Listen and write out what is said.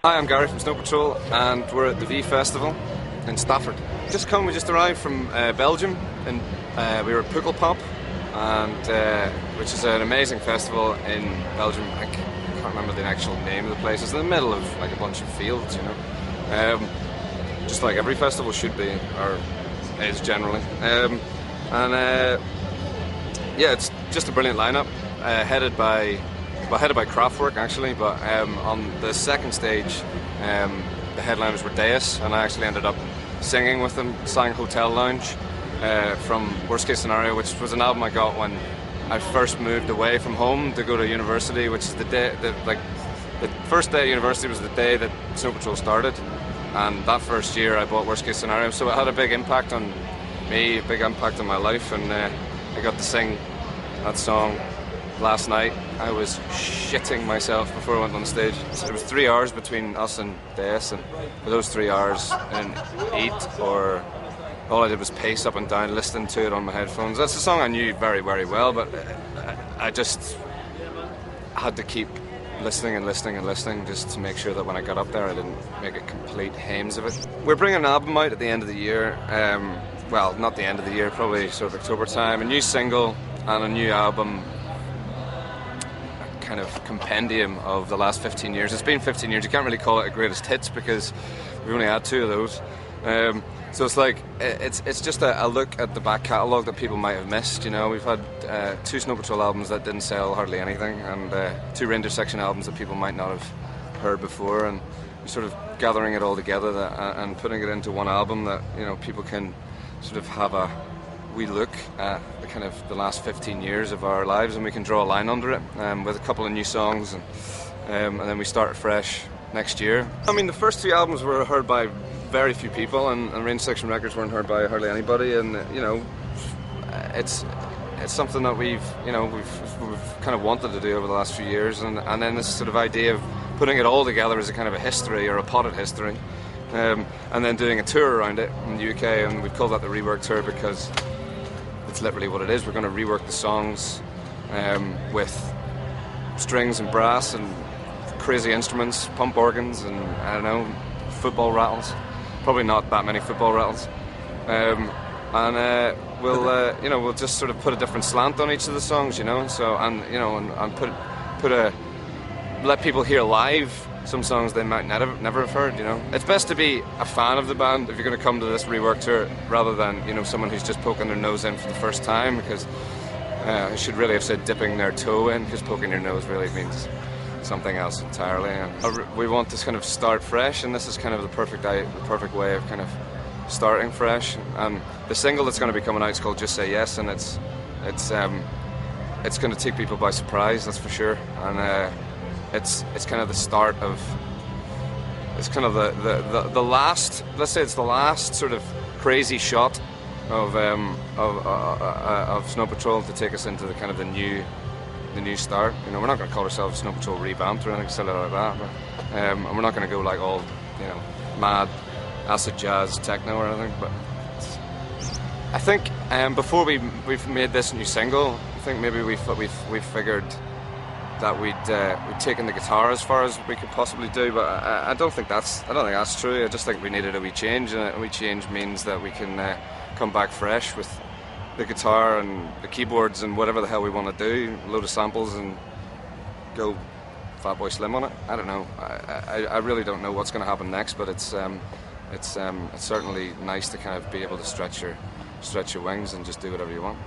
Hi, I'm Gary from Snow Patrol, and we're at the V Festival in Stafford. We just arrived from Belgium, and we were at Pukkelpop, and which is an amazing festival in Belgium. I can't remember the actual name of the place. It's in the middle of like a bunch of fields, you know, just like every festival should be, or is generally. Yeah, it's just a brilliant lineup, headed by Kraftwerk actually, but on the second stage the headliners were Deus, and I actually ended up singing with them, sang Hotel Lounge from Worst Case Scenario, which was an album I got when I first moved away from home to go to university, which is the first day of university was the day that Snow Patrol started, and that first year I bought Worst Case Scenario, so it had a big impact on me, a big impact on my life, and I got to sing that song last night. I was shitting myself before I went on stage. So there was 3 hours between us and Deus, and for those 3 hours I didn't eat, or all I did was pace up and down listening to it on my headphones. That's a song I knew very, very well, but I just had to keep listening and listening and listening just to make sure that when I got up there I didn't make a complete hames of it. We're bringing an album out at the end of the year, well, not the end of the year, probably sort of October time, a new single and a new album, kind of compendium of the last 15 years. It's been 15 years, you can't really call it a greatest hits because we've only had 2 of those. So it's like, it's just a look at the back catalogue that people might have missed, you know. We've had 2 Snow Patrol albums that didn't sell hardly anything, and 2 Reindeer Section albums that people might not have heard before, and we're sort of gathering it all together and putting it into one album that, you know, people can sort of have a wee look at the kind of the last 15 years of our lives, and we can draw a line under it with a couple of new songs, and then we start fresh next year. I mean, the first 3 albums were heard by very few people, and Reindeer Section records weren't heard by hardly anybody, and you know, it's something that we've kind of wanted to do over the last few years, and then this sort of idea of putting it all together as a kind of a history, or a potted history, and then doing a tour around it in the UK, and we've called that the Rework Tour because it's literally what it is. We're going to rework the songs with strings and brass and crazy instruments, pump organs, and I don't know, football rattles. Probably not that many football rattles. We'll just sort of put a different slant on each of the songs, you know. So and let people hear live some songs they might never have heard, you know. It's best to be a fan of the band if you're going to come to this rework tour, rather than, you know, someone who's just poking their nose in for the first time, because I should really have said dipping their toe in, because poking your nose really means something else entirely. And we want to kind of start fresh, and this is kind of the perfect way of kind of starting fresh. And the single that's going to be coming out is called Just Say Yes, and it's going to take people by surprise, that's for sure. And it's kind of the start of, it's kind of the last, let's say it's the last sort of crazy shot of Snow Patrol to take us into the kind of the new start. You know, we're not going to call ourselves Snow Patrol Revamped or anything silly like that, but, and we're not going to go like all, you know, mad acid jazz techno or anything. But I think before we've made this new single, I think maybe we figured that we'd taken the guitar as far as we could possibly do, but I don't think that's true. I just think we needed a wee change, and a wee change means that we can come back fresh with the guitar and the keyboards and whatever the hell we want to do, a load of samples, and go Fatboy Slim on it. I don't know. I really don't know what's going to happen next, but it's certainly nice to kind of be able to stretch your wings and just do whatever you want.